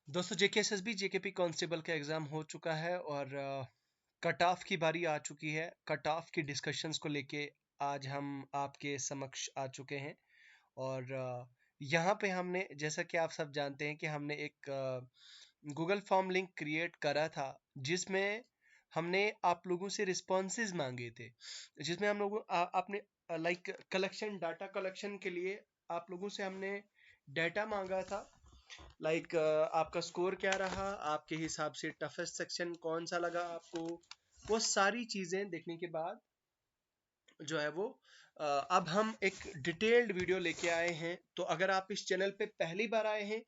दोस्तों JKSSB JKP constable का exam हो चुका है और कट ऑफ की बारी आ चुकी है। कट ऑफ की डिस्कशंस को लेके आज हम आपके समक्ष आ चुके हैं और यहाँ पे हमने, जैसा कि आप सब जानते हैं, कि हमने एक गूगल फॉर्म लिंक क्रिएट करा था जिसमें हमने आप लोगों से रिस्पॉन्सेज मांगे थे, जिसमें हम लोगों आपने लाइक कलेक्शन, डाटा कलेक्शन के लिए आप लोगों से हमने डाटा मांगा था। लाइक आपका स्कोर क्या रहा, आपके हिसाब से टफेस्ट सेक्शन कौन सा लगा आपको, वो सारी चीज़ें देखने के बाद जो है वो अब हम एक डिटेल्ड वीडियो लेके आए हैं। तो अगर आप इस चैनल पे पहली बार आए हैं,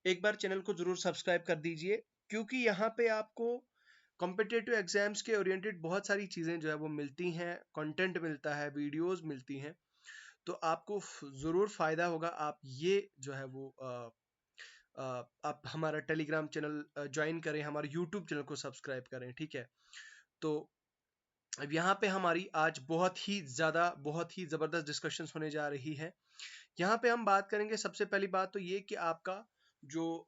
एक बार चैनल को जरूर सब्सक्राइब कर दीजिए, क्योंकि यहाँ पे आपको कॉम्पिटेटिव एग्जाम्स के ओरिएंटेड बहुत सारी चीज़ें जो है वो मिलती हैं, कंटेंट मिलता है, वीडियोस मिलती हैं। तो आपको ज़रूर फ़ायदा होगा। आप ये जो है वो आप हमारा टेलीग्राम चैनल ज्वाइन करें, हमारे यूट्यूब चैनल को सब्सक्राइब करें, ठीक है। तो अब यहाँ पे हमारी आज बहुत ही ज़बरदस्त डिस्कशंस होने जा रही है। यहाँ पे हम बात करेंगे, सबसे पहली बात तो ये कि आपका जो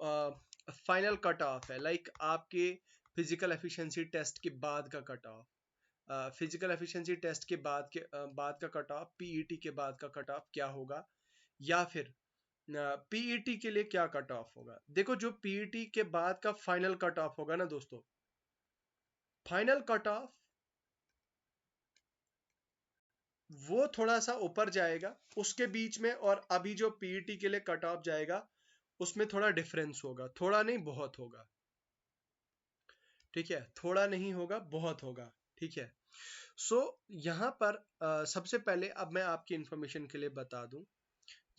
फाइनल कट ऑफ है, लाइक आपके फिजिकल एफिशिएंसी टेस्ट के बाद का cut off, physical efficiency test के बाद का कट ऑफ, पीईटी के बाद का कट ऑफ क्या होगा, या फिर पीईटी के लिए क्या कट ऑफ होगा। देखो, जो पीईटी के बाद का फाइनल कट ऑफ होगा ना दोस्तों, फाइनल कट ऑफ वो थोड़ा सा ऊपर जाएगा उसके बीच में, और अभी जो पीईटी के लिए कट ऑफ जाएगा उसमें थोड़ा डिफरेंस होगा, थोड़ा नहीं बहुत होगा, ठीक है। थोड़ा नहीं होगा, बहुत होगा, ठीक है। सो यहाँ पर सबसे पहले अब मैं आपकी इंफॉर्मेशन के लिए बता दूं,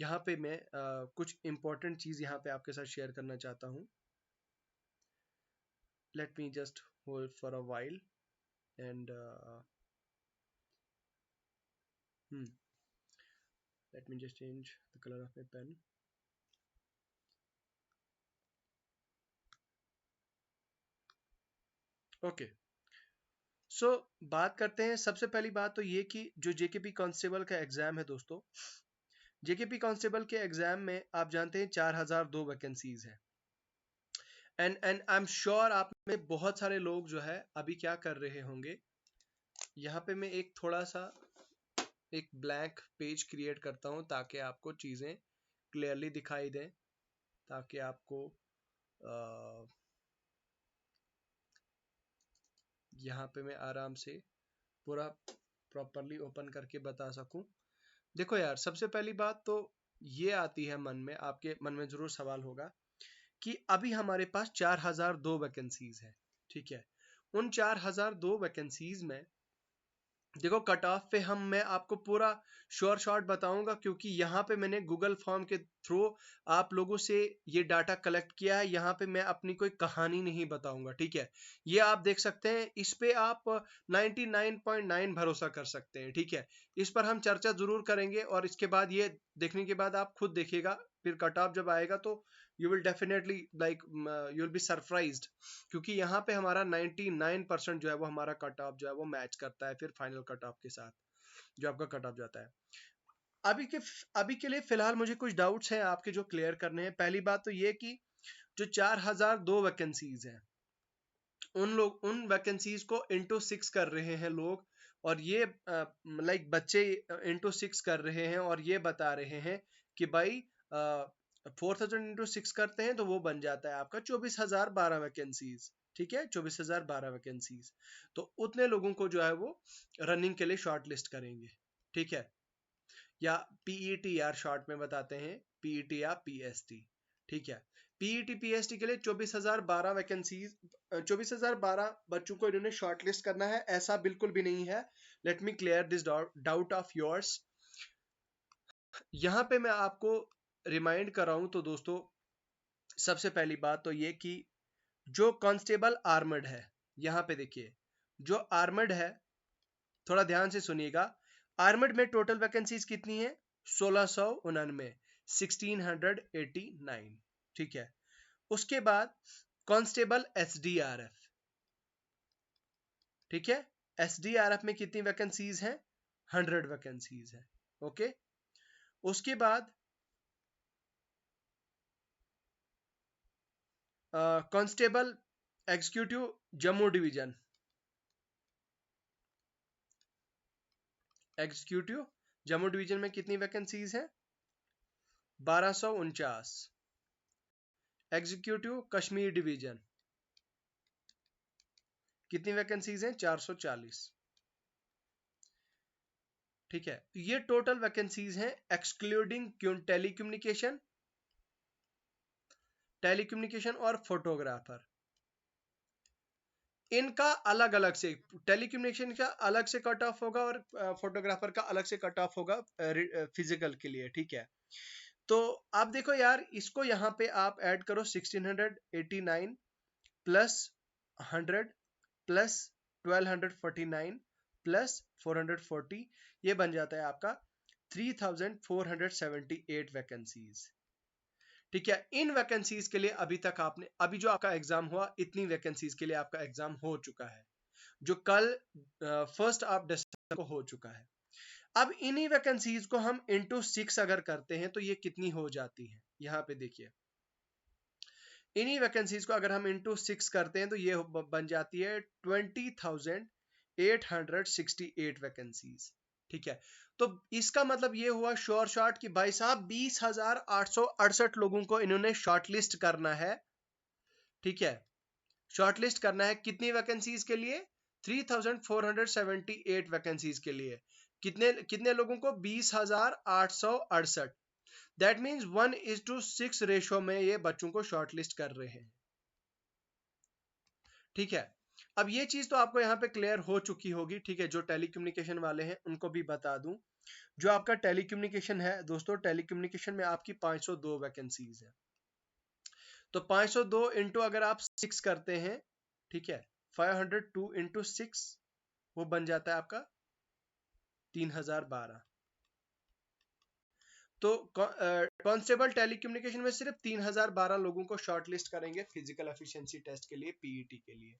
यहाँ पे मैं कुछ इंपॉर्टेंट चीज यहाँ पे आपके साथ शेयर करना चाहता हूँ। Let me just hold for a while and let me just change the color of my pen. Okay, so बात करते हैं। सबसे पहली बात तो ये कि जो जेकेपी कांस्टेबल का एग्जाम है दोस्तों, जेकेपी कांस्टेबल के एग्जाम में आप जानते हैं 4002 वैकेंसीज हैं। एंड आई एम श्योर आप में बहुत सारे लोग जो है अभी क्या कर रहे होंगे। यहाँ पे मैं एक थोड़ा सा एक ब्लैंक पेज क्रिएट करता हूँ ताकि आपको चीज़ें क्लियरली दिखाई दें, ताकि आपको यहाँ पे मैं आराम से पूरा प्रॉपरली ओपन करके बता सकूं। देखो यार, सबसे पहली बात तो ये आती है मन में, आपके मन में जरूर सवाल होगा कि अभी हमारे पास 4002 वैकेंसीज है, ठीक है। उन 4002 वैकेंसीज में देखो, कट ऑफ पे मैं आपको पूरा श्योर शॉट बताऊंगा, क्योंकि यहाँ पे मैंने गूगल फॉर्म के थ्रू आप लोगों से ये डाटा कलेक्ट किया है। यहाँ पे मैं अपनी कोई कहानी नहीं बताऊंगा, ठीक है। ये आप देख सकते हैं, इस पे आप 99.9 भरोसा कर सकते हैं, ठीक है। इस पर हम चर्चा जरूर करेंगे और इसके बाद ये देखने के बाद आप खुद देखिएगा, फिर कट ऑफ जब आएगा तो you will definitely like you will be surprised, क्योंकि यहाँ पे हमारा 99% जो है वो हमारा कट ऑफ जो है वो मैच करता है फिर फाइनल कट ऑफ के साथ, जो आपका कट ऑफ जाता है। अभी के अभी के लिए फिलहाल मुझे कुछ डाउट्स हैं आपके जो क्लियर करने हैं। पहली बात तो ये कि जो 4002 वैकेंसीज हैं, उन वैकेंसीज को इंटू 6 कर रहे हैं लोग, और ये लाइक बच्चे इंटू 6 कर रहे हैं और ये बता रहे हैं कि भाई 4000 इंटू 6 करते हैं तो वो बन जाता है आपका 24,012 वैकेंसीज, ठीक है। 24,012 वैकेंसीज, तो उतने लोगों को जो है वो रनिंग के लिए शॉर्ट लिस्ट करेंगे, ठीक है। या पीईटी, यार शॉर्ट में बताते हैं, पीईटी या पीएसटी, ठीक है। पीईटी पीएसटी के लिए 24,012 वैकेंसीज, 24,012 बच्चों को इन्होंने शॉर्टलिस्ट करना है, ऐसा बिल्कुल भी नहीं है। Let me clear this doubt of yours. यहाँ पे मैं आपको रिमाइंड कर रहा हूं तो दोस्तों, सबसे पहली बात तो ये कि जो कांस्टेबल आर्मर्ड है, यहाँ पे देखिए, जो आर्मर्ड है, थोड़ा ध्यान से सुनिएगा। आर्मर्ड में टोटल वैकेंसीज कितनी है? 1699, 1689, ठीक है। उसके बाद कांस्टेबल एसडीआरएफ, ठीक है। एसडीआरएफ में कितनी वैकेंसीज हैं? 100 वैकेंसीज है, ओके। उसके बाद constable executive Jammu division, executive Jammu division में कितनी वैकेंसीज हैं? 1249। एग्जीक्यूटिव कश्मीर डिवीजन कितनी वैकेंसीज हैं? 440। ठीक है, तो ये टोटल वैकेंसीज हैं एक्सक्लूडिंग टेलीकम्युनिकेशन, टेलीकम्युनिकेशन और फोटोग्राफर। इनका अलग अलग से, टेलीकम्युनिकेशन का अलग से कट ऑफ होगा और फोटोग्राफर का अलग से कट ऑफ होगा फिजिकल के लिए। ठीक है, तो आप देखो यार, इसको यहाँ पे आप ऐड करो 1689 प्लस 100 प्लस 1249 प्लस 440, ये बन जाता है आपका 3478 वैकेंसीज। ठीक है, इन वैकेंसीज के लिए अभी तक आपने, अभी जो आपका एग्जाम हुआ, इतनी वैकेंसीज के लिए आपका एग्जाम हो चुका है, जो कल 1 दिसंबर को हो चुका है। अब इन्हीं वैकेंसीज को हम इंटू 6 अगर करते हैं तो ये कितनी हो जाती है? यहाँ पे देखिए, इन्हीं वैकेंसीज को अगर हम इंटू 6 करते हैं तो ये बन जाती है 20,868 वैकेंसीज। ठीक है, तो इसका मतलब ये हुआ श्योर शॉट कि भाई साहब 20,868 लोगों को इन्होंने शॉर्टलिस्ट करना है। ठीक है, शॉर्टलिस्ट करना है कितनी वैकेंसीज के लिए? 3,478 वैकेंसीज के लिए। कितने कितने लोगों को? 20,868। दैट मीन्स 1:6 रेशो में ये बच्चों को शॉर्टलिस्ट कर रहे हैं। ठीक है, अब ये चीज तो आपको यहाँ पे क्लियर हो चुकी होगी। ठीक है, जो टेलीकम्युनिकेशन वाले हैं उनको भी बता दूं, जो आपका टेलीकम्युनिकेशन है दोस्तों, टेलीकम्युनिकेशन में आपकी 502 वैकेंसीज है। तो 502 इंटू अगर आप 6 करते हैं, ठीक है, 502 इंटू 6 वो बन जाता है आपका 3012। तो कांस्टेबल टेलीकम्युनिकेशन में सिर्फ 3012 लोगों को शॉर्टलिस्ट करेंगे फिजिकल एफिशिएंसी टेस्ट के लिए, पीईटी के लिए।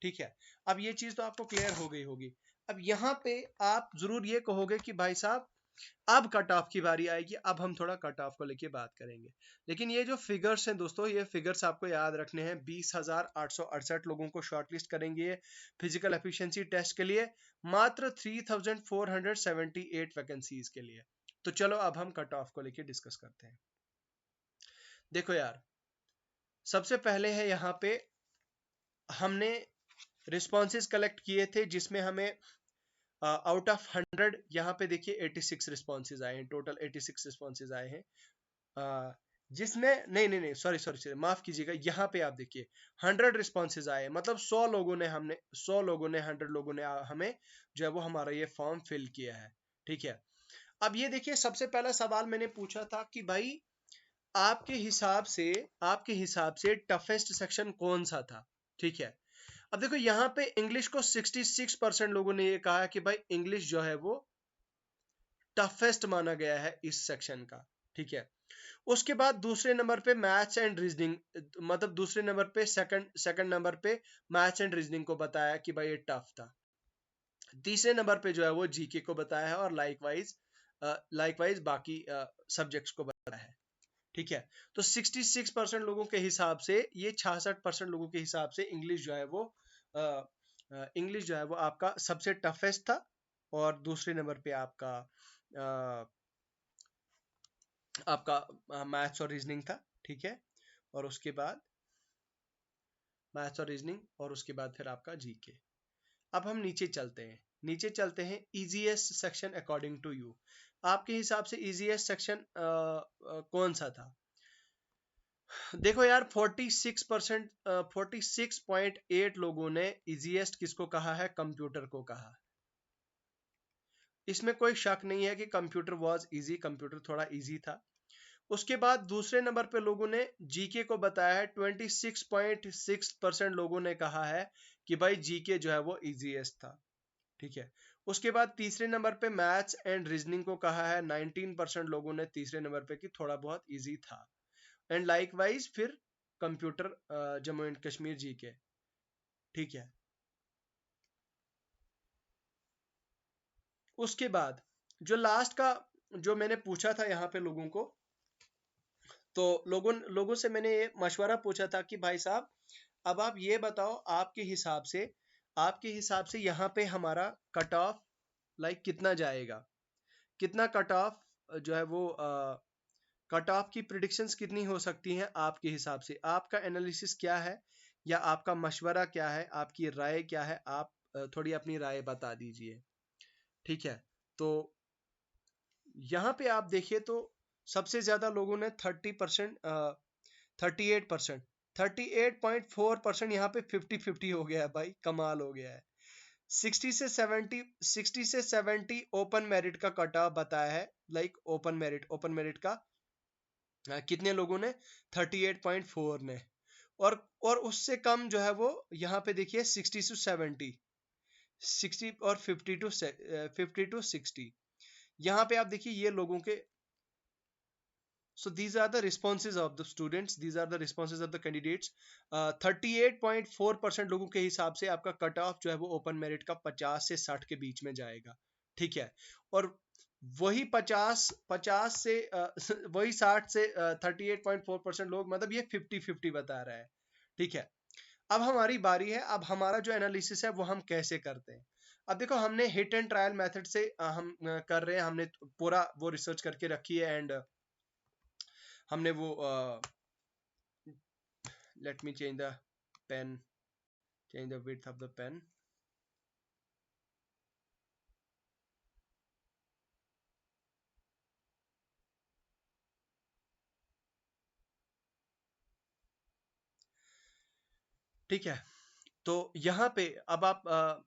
ठीक है, अब ये चीज तो आपको क्लियर हो गई होगी। अब यहाँ पे आप जरूर ये कहोगे कि भाई साहब अब कट ऑफ की बारी आएगी, अब हम थोड़ा कट ऑफ को लेके बात करेंगे। लेकिन ये जो फिगर्स हैं दोस्तों, ये फिगर्स आपको याद रखने हैं। 20,868 लोगों को शॉर्टलिस्ट करेंगे फिजिकल एफिशिएंसी टेस्ट के लिए, मात्र 3,478 वैकेंसीज के लिए। तो चलो अब हम कट ऑफ को लेके डिस्कस करते हैं। देखो यार, सबसे पहले है यहाँ पे हमने रिस्पॉन्सेज कलेक्ट किए थे, जिसमें हमें आउट ऑफ 100 यहाँ पे देखिए 86 रिस्पॉन्सेज आए हैं, टोटल 86 रिस्पॉन्सेज आए हैं। जिसमें नहीं सॉरी माफ कीजिएगा, यहाँ पे आप देखिए 100 रिस्पॉन्सेज आए, मतलब 100 लोगों ने 100 लोगों ने हमें जो है वो हमारा ये फॉर्म फिल किया है। ठीक है, अब ये देखिए, सबसे पहला सवाल मैंने पूछा था कि भाई आपके हिसाब से टफेस्ट सेक्शन कौन सा था। ठीक है, अब देखो यहाँ पे इंग्लिश को 66% लोगों ने ये कहा कि भाई इंग्लिश जो है वो टफेस्ट माना गया है इस सेक्शन का। ठीक है, उसके बाद दूसरे नंबर पे मैथ्स एंड रीजनिंग, मतलब दूसरे नंबर पे सेकंड नंबर पे मैथ्स एंड रीजनिंग को बताया कि भाई ये टफ था। तीसरे नंबर पे जो है वो जीके को बताया है, और लाइकवाइज बाकी सब्जेक्ट्स को बताया है। ठीक है, तो 66% लोगों के हिसाब से, ये 66% लोगों के हिसाब से इंग्लिश जो है वो आपका सबसे टफेस्ट था, और दूसरे नंबर पे आपका मैथ्स और रीजनिंग था। ठीक है, और उसके बाद मैथ्स और रीजनिंग, और उसके बाद फिर आपका जीके। अब हम नीचे चलते हैं easiest section according to you. आपके हिसाब से इजीएस्ट सेक्शन कौन सा था? देखो यार, 46.8 लोगों ने इजीएस्ट किसको कहा है? कंप्यूटर को कहा। इसमें कोई शक नहीं है कि कंप्यूटर वाज इजी, कंप्यूटर थोड़ा इजी था। उसके बाद दूसरे नंबर पे लोगों ने जीके को बताया है। 26.6% लोगों ने कहा है कि भाई जीके जो है वो इजीएस्ट था। ठीक है, उसके बाद तीसरे नंबर पे मैथ्स एंड रीजनिंग को कहा है 19% लोगों ने तीसरे नंबर पे कि थोड़ा बहुत इजी था। एंड लाइकवाइज फिर computer Jammu and Kashmir GK. ठीक है, उसके बाद जो लास्ट का जो मैंने पूछा था यहाँ पे लोगों को, तो लोगों से मैंने ये मशवरा पूछा था कि भाई साहब, अब आप ये बताओ आपके हिसाब से यहाँ पे हमारा कट ऑफ लाइक कितना जाएगा, कितना कट ऑफ जो है वो कट ऑफ की प्रिडिक्शंस कितनी हो सकती हैं आपके हिसाब से, आपका एनालिसिस क्या है या आपका मशवरा क्या है, आपकी राय क्या है, आप थोड़ी अपनी राय बता दीजिए। ठीक है, तो यहाँ पे आप देखिए तो सबसे ज्यादा लोगों ने 30%, 38%, 38.4% यहाँ पे 50-50 हो गया है भाई, कमाल हो गया है। 60 से 70 ओपन मेरिट का कट ऑफ बताया है, लाइक ओपन मेरिट का कितने लोगों ने, 38.4 ने, और उससे कम जो है वो यहाँ पे देखिए 60 to 70, 60 और 50 to 60, यहाँ पे आप देखिए ये लोगों के। So these are the responses of the students, these are the responses of the candidates. 38.4% लोगों के हिसाब से आपका कट ऑफ जो है वो ओपन मेरिट का 50 से 60 के बीच में जाएगा। ठीक है, और वही 50 से वही 60 से 38.4% लोग, मतलब ये 50-50 बता रहा है। ठीक है, अब हमारी बारी है, अब हमारा जो एनालिसिस है वो हम कैसे करते हैं। अब देखो, हमने हिट एंड ट्रायल मेथड से हम कर रहे हैं, हमने पूरा वो रिसर्च करके रखी है, एंड हमने वो let me change the pen, change the width of the pen. ठीक है, तो यहाँ पे अब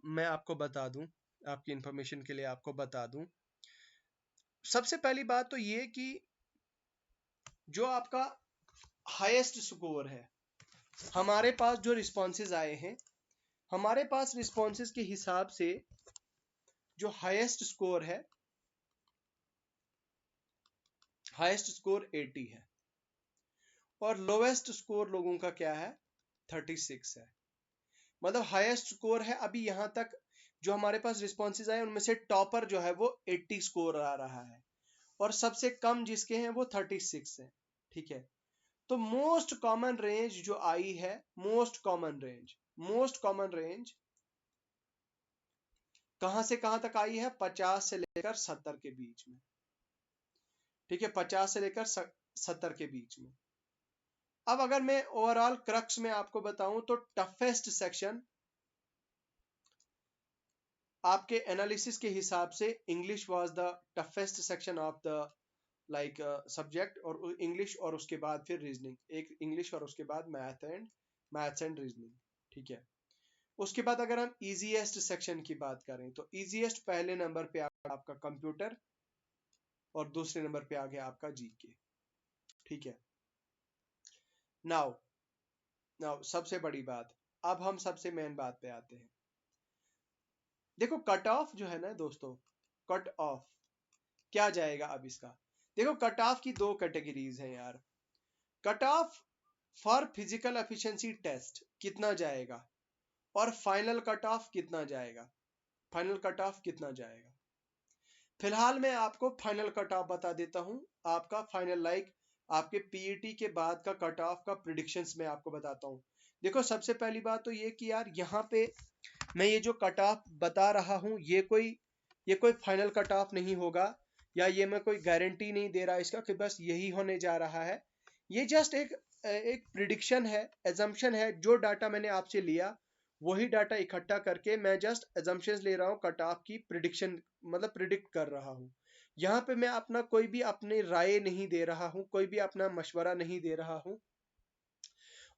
मैं आपको बता दूं, आपकी इंफॉर्मेशन के लिए आपको बता दूं, सबसे पहली बात तो ये कि जो आपका हाईएस्ट स्कोर है, हमारे पास जो रिस्पॉन्सेज आए हैं, हमारे पास रिस्पॉन्सेज के हिसाब से जो हाईएस्ट स्कोर है, हाईएस्ट स्कोर 80 है, और लोवेस्ट स्कोर लोगों का क्या है, 36 है। मतलब हाईएस्ट स्कोर है अभी यहाँ तक जो हमारे पास रिस्पॉन्सेज आए उनमें से टॉपर जो है वो 80 स्कोर आ रहा है, और सबसे कम जिसके हैं वो 36 है। ठीक है, तो मोस्ट कॉमन रेंज जो आई है, मोस्ट कॉमन रेंज कहां से कहां तक आई है, 50 से लेकर 70 के बीच में। ठीक है, 50 से लेकर 70 के बीच में। अब अगर मैं ओवरऑल क्रक्स में आपको बताऊं तो टफेस्ट सेक्शन आपके एनालिसिस के हिसाब से English was the toughest section of the like subject, और इंग्लिश और उसके बाद फिर रीजनिंग, एक इंग्लिश और उसके बाद मैथ्स एंड रीजनिंग। ठीक है, उसके बाद अगर हम इजीएस्ट सेक्शन की बात करें तो इजीएस्ट पहले नंबर पे आपका कंप्यूटर, और दूसरे नंबर पे आ गया आपका जीके। ठीक है, नाउ नाउ सबसे बड़ी बात, अब हम सबसे मेन बात पे आते हैं। देखो कट ऑफ जो है ना दोस्तों, कट ऑफ क्या जाएगा अब इसका। देखो कट ऑफ की दो कैटेगरीज हैं यार। Cut off for physical efficiency test कितना जाएगा, और फाइनल कट ऑफ कितना जाएगा, फाइनल कट ऑफ कितना जाएगा। फिलहाल मैं आपको फाइनल कट ऑफ बता देता हूं, आपका फाइनल लाइक आपके पीईटी के बाद का कट ऑफ का प्रिडिक्शंस मैं आपको बताता हूं। देखो सबसे पहली बात तो ये कि यार यहाँ पे मैं ये जो कट ऑफ बता रहा हूँ ये कोई फाइनल कट ऑफ नहीं होगा, या ये मैं कोई गारंटी नहीं दे रहा इसका कि बस यही होने जा रहा है। ये जस्ट एक प्रिडिक्शन है, एजम्पशन है, जो डाटा मैंने आपसे लिया वही डाटा इकट्ठा करके मैं जस्ट एजम्पशंस ले रहा हूँ, कट ऑफ की प्रिडिक्शन मतलब प्रिडिक्ट कर रहा हूँ। यहाँ पे मैं अपना कोई भी अपनी राय नहीं दे रहा हूँ, कोई भी अपना मशवरा नहीं दे रहा हूँ,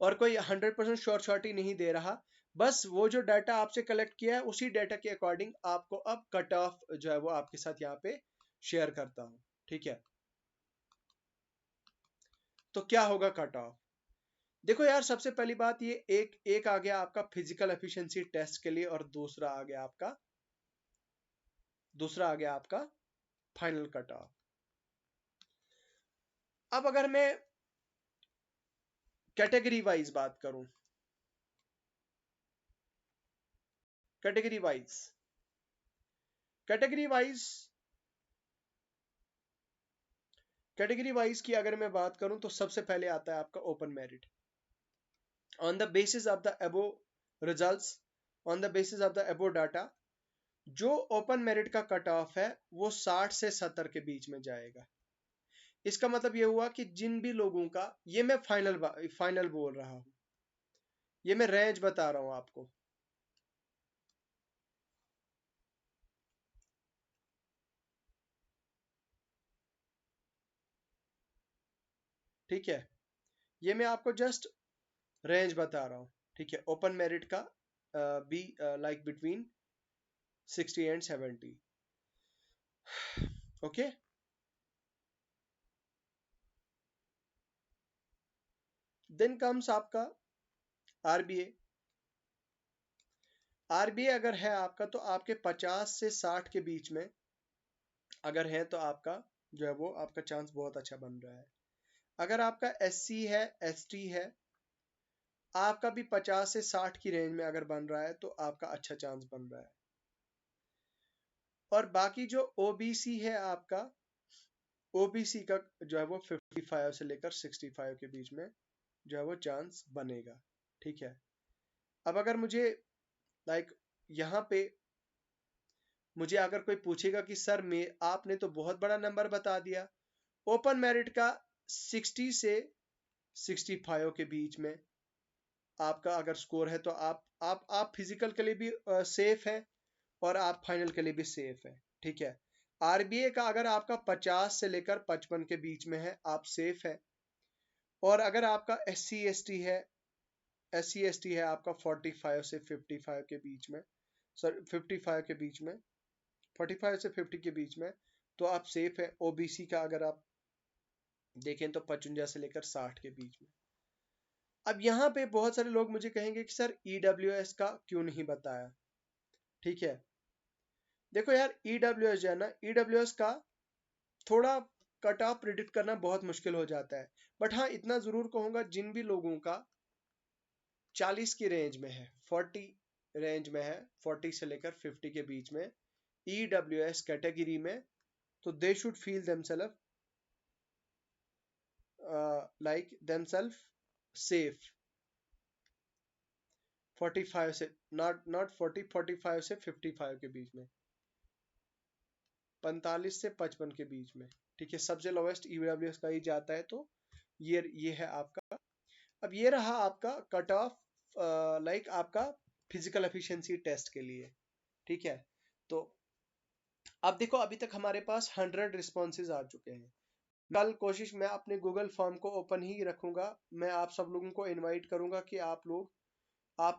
और कोई 100% श्योरिटी नहीं दे रहा। बस वो जो डाटा आपसे कलेक्ट किया है उसी डाटा के अकॉर्डिंग आपको अब कट ऑफ जो है वो आपके साथ यहाँ पे शेयर करता हूँ। ठीक है, तो क्या होगा कट ऑफ। देखो यार सबसे पहली बात, ये एक आ गया आपका फिजिकल एफिशिएंसी टेस्ट के लिए, और दूसरा आ गया आपका फाइनल कट ऑफ। अब अगर मैं कैटेगरी वाइज बात करूं, category wise category wise category wise की अगर मैं बात करूं तो सबसे पहले आता है आपका open merit. On the basis of the above results, on the basis of the above data, जो ओपन मेरिट का कट ऑफ है वो 60 से 70 के बीच में जाएगा। इसका मतलब ये हुआ कि जिन भी लोगों का, ये मैं फाइनल बोल रहा हूं, ये मैं रेंज बता रहा हूं आपको। ठीक है, ये मैं आपको जस्ट रेंज बता रहा हूं। ठीक है, ओपन मेरिट का बी like between 60 and 70। Okay, then comes आपका आरबीए। आरबीए अगर है आपका तो आपके 50 से 60 के बीच में अगर है तो आपका जो है वो आपका चांस बहुत अच्छा बन रहा है। अगर आपका एससी है, एसटी है, आपका भी 50 से 60 की रेंज में अगर बन रहा है तो आपका अच्छा चांस बन रहा है। और बाकी जो ओबीसी है आपका, ओबीसी का जो है वो 55 से लेकर 65 के बीच में जो है वो चांस बनेगा। ठीक है, अब अगर मुझे लाइक यहाँ पे मुझे अगर कोई पूछेगा कि सर मैं, आपने तो बहुत बड़ा नंबर बता दिया, ओपन मेरिट का 60 से 65 के बीच में आपका अगर स्कोर है तो आप फिजिकल के लिए भी सेफ है और आप फाइनल के लिए भी सेफ है। ठीक है, आरबीए का अगर आपका 50 से लेकर 55 के बीच में है, आप सेफ है। और अगर आपका एस सी एस टी है आपका 45 से 55 के बीच में, सर 55 के बीच में, 45 से 50 के बीच में, तो आप सेफ है। ओबीसी का अगर आप देखें तो 55 से लेकर 60 के बीच में। अब यहाँ पे बहुत सारे लोग मुझे कहेंगे कि सर ईडब्ल्यूएस का क्यों नहीं बताया। ठीक है, देखो यार, ईडब्ल्यूएस जो है ना, ईडब्ल्यूएस का थोड़ा कट ऑफ प्रिडिक्ट करना बहुत मुश्किल हो जाता है। बट हाँ, इतना जरूर कहूंगा, जिन भी लोगों का 40 की रेंज में है, 40 रेंज में है, 40 से लेकर 50 के बीच में ईडब्ल्यूएस कैटेगरी में, तो they should feel themselves like themselves safe. 45 से, नॉट 45 से 55 के बीच में, 45 से 55 के बीच में। ठीक है, सबसे लोवेस्ट ईडब्ल्यूएस का ही जाता है। तो ये है आपका। अब ये रहा आपका कट ऑफ लाइक आपका फिजिकल एफिशिएंसी टेस्ट के लिए। ठीक है, तो अब देखो, अभी तक हमारे पास 100 रिस्पॉन्सेज आ चुके हैं। कल कोशिश मैं अपने गूगल फॉर्म को ओपन ही रखूंगा। मैं आप सब लोगों को इनवाइट करूंगा कि आप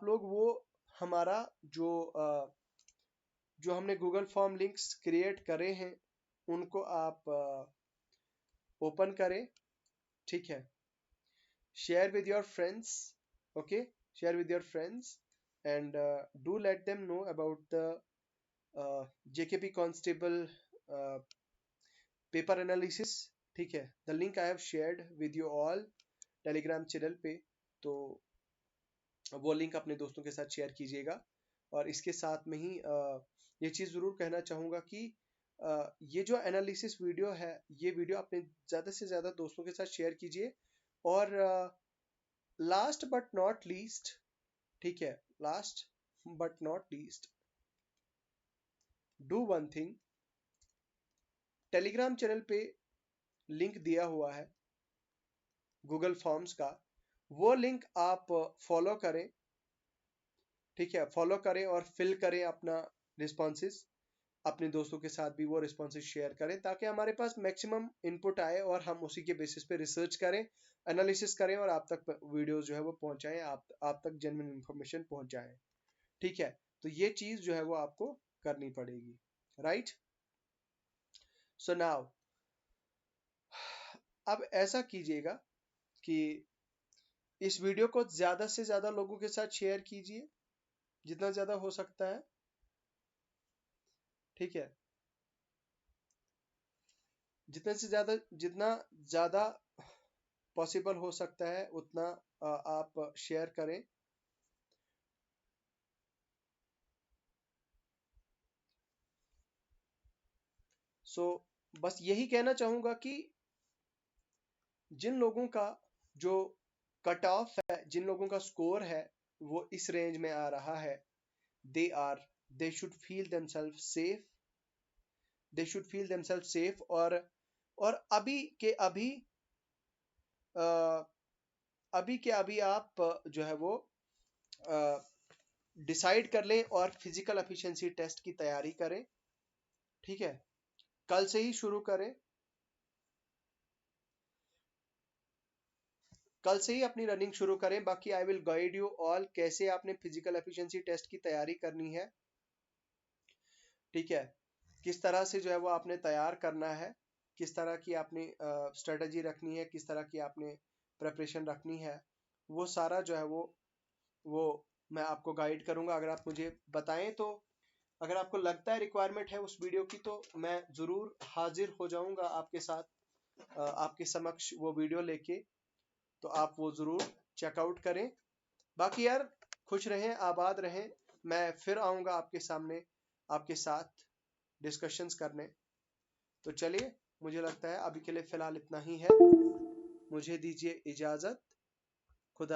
लोग वो हमारा जो हमने गूगल फॉर्म लिंक्स क्रिएट करे हैं उनको आप ओपन करें। ठीक है, share with your friends, okay, share with your friends, and do let them know about the jkp constable uh, paper analysis। ठीक है, the link I have shared with you all telegram channel पे, तो वो link अपने दोस्तों के साथ share कीजिएगा। और इसके साथ में ही ये चीज़ ज़रूर कहना चाहूँगा कि ये जो एनालिसिस वीडियो है, ये वीडियो अपने ज़्यादा से ज़्यादा दोस्तों के साथ शेयर कीजिए। और लास्ट बट नॉट लीस्ट, ठीक है, last but not least, do one thing, Telegram channel पे लिंक दिया हुआ है गूगल फॉर्म्स का, वो लिंक आप फॉलो करें। ठीक है, फॉलो करें और फिल करें अपना रिस्पॉन्सेस, अपने दोस्तों के साथ भी वो रिस्पॉन्सेस शेयर करें, ताकि हमारे पास मैक्सिमम इनपुट आए और हम उसी के बेसिस पे रिसर्च करें, एनालिसिस करें और आप तक वीडियोस जो है वो पहुंचाएं, आप तक जेन्युइन इंफॉर्मेशन पहुंचाएं। ठीक है, तो ये चीज जो है वो आपको करनी पड़ेगी, राइट। सो नाउ, अब ऐसा कीजिएगा कि इस वीडियो को ज्यादा से ज्यादा लोगों के साथ शेयर कीजिए, जितना ज्यादा हो सकता है। ठीक है, जितना ज्यादा पॉसिबल हो सकता है उतना आप शेयर करें। सो बस यही कहना चाहूंगा कि जिन लोगों का जो कट ऑफ है, जिन लोगों का स्कोर है वो इस रेंज में आ रहा है, they should feel themselves safe, they should feel themselves safe. और अ, अभी के अभी आप जो है वो डिसाइड कर लें और फिजिकल एफिशिएंसी टेस्ट की तैयारी करें। ठीक है, कल से ही शुरू करें, कल से ही अपनी रनिंग शुरू करें। बाकी I will guide you all कैसे आपने फिजिकल एफिशिएंसी टेस्ट की तैयारी करनी है। ठीक है, किस तरह से जो है वो आपने तैयार करना है, किस तरह की आपने स्ट्रेटजी रखनी है, किस तरह की आपने प्रिपरेशन रखनी है, वो सारा जो है वो मैं आपको गाइड करूंगा। अगर आप मुझे बताएं तो अगर आपको लगता है रिक्वायरमेंट है उस वीडियो की तो मैं ज़रूर हाजिर हो जाऊंगा आपके साथ, आपके समक्ष वो वीडियो लेके, तो आप वो ज़रूर चेकआउट करें। बाकी यार खुश रहें, आबाद रहें, मैं फिर आऊँगा आपके सामने आपके साथ डिस्कशंस करने। तो चलिए, मुझे लगता है अभी के लिए फ़िलहाल इतना ही है, मुझे दीजिए इजाज़त। खुदा